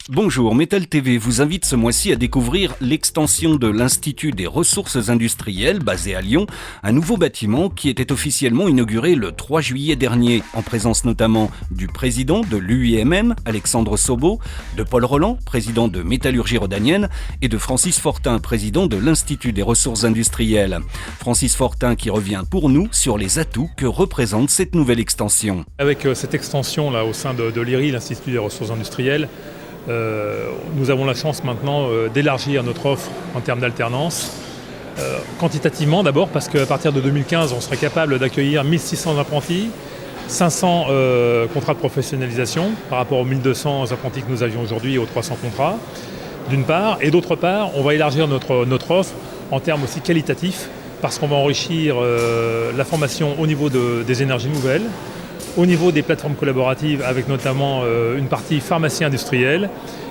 Bonjour, Metal TV vous invite ce mois-ci à découvrir l'extension de l'Institut des ressources industrielles basé à Lyon, un nouveau bâtiment qui était officiellement inauguré le 3 juillet dernier, en présence notamment du président de l'UIMM, Alexandre Sobo, de Paul Rolland, président de Métallurgie Rhodanienne, et de Francis Fortin, président de l'Institut des ressources industrielles. Francis Fortin qui revient pour nous sur les atouts que représente cette nouvelle extension. Avec cette extension là au sein de l'IRI, l'Institut des ressources industrielles, nous avons la chance maintenant d'élargir notre offre en termes d'alternance. Quantitativement d'abord, parce qu'à partir de 2015, on serait capable d'accueillir 1600 apprentis, 500 contrats de professionnalisation par rapport aux 1200 apprentis que nous avions aujourd'hui et aux 300 contrats, d'une part. Et d'autre part, on va élargir notre offre en termes aussi qualitatifs, parce qu'on va enrichir la formation au niveau des énergies nouvelles, au niveau des plateformes collaboratives avec notamment une partie pharmacie industrielle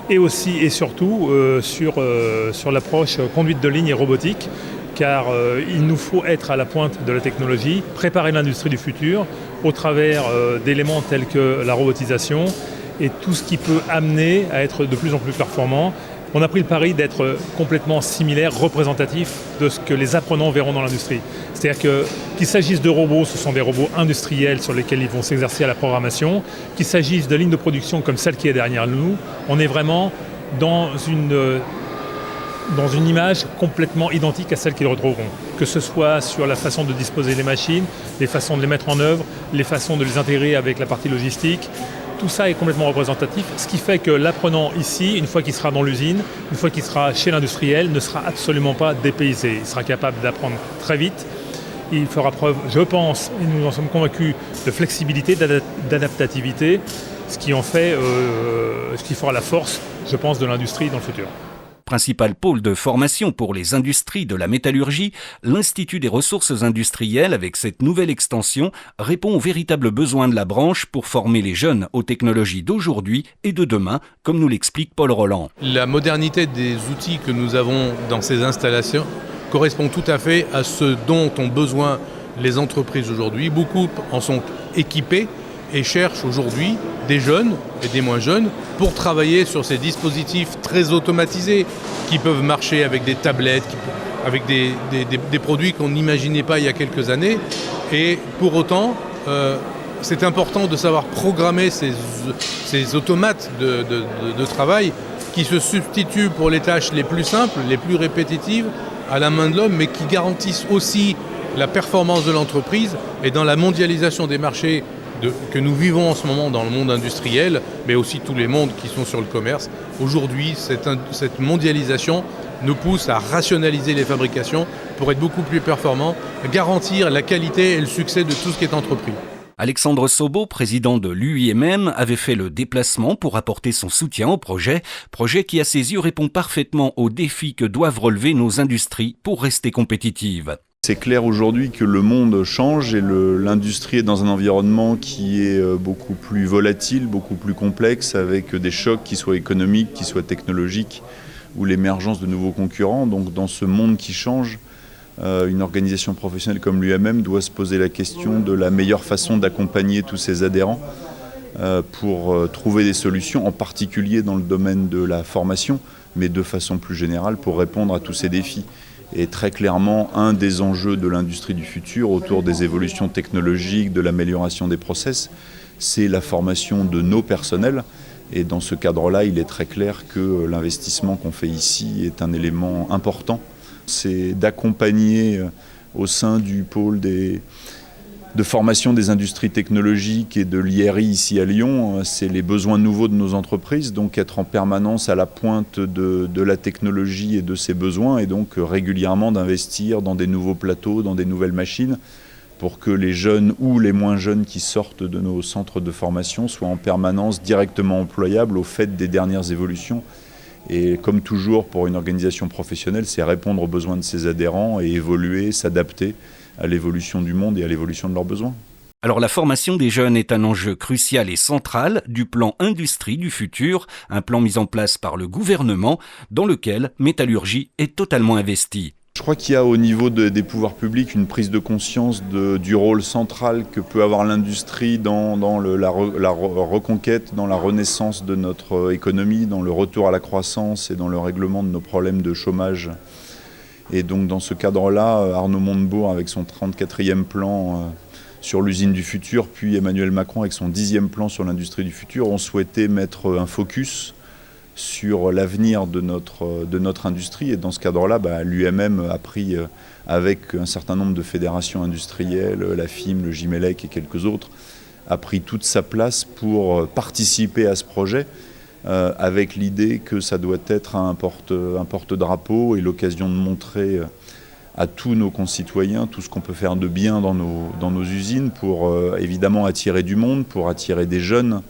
et aussi et surtout sur l'approche conduite de ligne et robotique, car il nous faut être à la pointe de la technologie, préparer l'industrie du futur au travers d'éléments tels que la robotisation et tout ce qui peut amener à être de plus en plus performant. On a pris le pari d'être complètement similaire, représentatif de ce que les apprenants verront dans l'industrie. C'est-à-dire qu'il s'agisse de robots, ce sont des robots industriels sur lesquels ils vont s'exercer à la programmation, qu'il s'agisse de lignes de production comme celle qui est derrière nous, on est vraiment dans une image complètement identique à celle qu'ils retrouveront. Que ce soit sur la façon de disposer des machines, les façons de les mettre en œuvre, les façons de les intégrer avec la partie logistique. Tout ça est complètement représentatif, ce qui fait que l'apprenant ici, une fois qu'il sera dans l'usine, une fois qu'il sera chez l'industriel, ne sera absolument pas dépaysé. Il sera capable d'apprendre très vite. Il fera preuve, je pense, et nous en sommes convaincus, de flexibilité, d'adaptativité, ce qui fera la force, je pense, de l'industrie dans le futur. Principal pôle de formation pour les industries de la métallurgie, l'Institut des ressources industrielles, avec cette nouvelle extension, répond aux véritables besoins de la branche pour former les jeunes aux technologies d'aujourd'hui et de demain, comme nous l'explique Paul Rolland. La modernité des outils que nous avons dans ces installations correspond tout à fait à ce dont ont besoin les entreprises aujourd'hui. Beaucoup en sont équipés et cherchent aujourd'hui des jeunes et des moins jeunes pour travailler sur ces dispositifs très automatisés qui peuvent marcher avec des tablettes, avec des produits qu'on n'imaginait pas il y a quelques années. Et pour autant, c'est important de savoir programmer ces automates de travail qui se substituent pour les tâches les plus simples, les plus répétitives à la main de l'homme, mais qui garantissent aussi la performance de l'entreprise. Et dans la mondialisation des marchés que nous vivons en ce moment dans le monde industriel, mais aussi tous les mondes qui sont sur le commerce, aujourd'hui, cette mondialisation nous pousse à rationaliser les fabrications pour être beaucoup plus performants, garantir la qualité et le succès de tout ce qui est entrepris. Alexandre Sobo, président de l'UIMM, avait fait le déplacement pour apporter son soutien au projet qui à ses yeux répond parfaitement aux défis que doivent relever nos industries pour rester compétitives. C'est clair aujourd'hui que le monde change et l'industrie est dans un environnement qui est beaucoup plus volatile, beaucoup plus complexe, avec des chocs qui soient économiques, qui soient technologiques, ou l'émergence de nouveaux concurrents. Donc dans ce monde qui change, une organisation professionnelle comme l'UIMM doit se poser la question de la meilleure façon d'accompagner tous ses adhérents pour trouver des solutions, en particulier dans le domaine de la formation, mais de façon plus générale pour répondre à tous ces défis. Et très clairement, un des enjeux de l'industrie du futur, autour des évolutions technologiques, de l'amélioration des process, c'est la formation de nos personnels. Et dans ce cadre-là, il est très clair que l'investissement qu'on fait ici est un élément important. C'est d'accompagner au sein du pôle de formation des industries technologiques et de l'IRI ici à Lyon, c'est les besoins nouveaux de nos entreprises, donc être en permanence à la pointe de la technologie et de ses besoins, et donc régulièrement d'investir dans des nouveaux plateaux, dans des nouvelles machines, pour que les jeunes ou les moins jeunes qui sortent de nos centres de formation soient en permanence directement employables au fait des dernières évolutions. Et comme toujours pour une organisation professionnelle, c'est répondre aux besoins de ses adhérents et évoluer, s'adapter à l'évolution du monde et à l'évolution de leurs besoins. Alors la formation des jeunes est un enjeu crucial et central du plan Industrie du futur, un plan mis en place par le gouvernement dans lequel Métallurgie est totalement investie. Je crois qu'il y a au niveau des pouvoirs publics une prise de conscience du rôle central que peut avoir l'industrie dans la reconquête, dans la renaissance de notre économie, dans le retour à la croissance et dans le règlement de nos problèmes de chômage. Et donc dans ce cadre-là, Arnaud Montebourg avec son 34e plan sur l'usine du futur, puis Emmanuel Macron avec son 10e plan sur l'industrie du futur, ont souhaité mettre un focus sur l'avenir de notre industrie. Et dans ce cadre-là, l'UMM a pris, avec un certain nombre de fédérations industrielles, la FIM, le Gimelec et quelques autres, a pris toute sa place pour participer à ce projet, avec l'idée que ça doit être un porte-drapeau et l'occasion de montrer à tous nos concitoyens tout ce qu'on peut faire de bien dans nos usines pour évidemment attirer du monde, pour attirer des jeunes,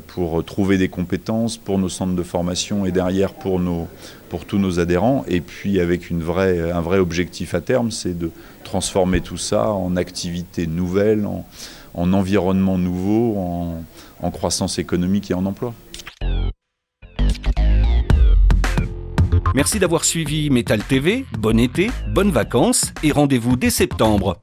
pour trouver des compétences pour nos centres de formation et derrière pour tous nos adhérents. Et puis avec un vrai objectif à terme, c'est de transformer tout ça en activités nouvelles, en environnement nouveau, en croissance économique et en emploi. Merci d'avoir suivi Métal TV, bon été, bonnes vacances et rendez-vous dès septembre.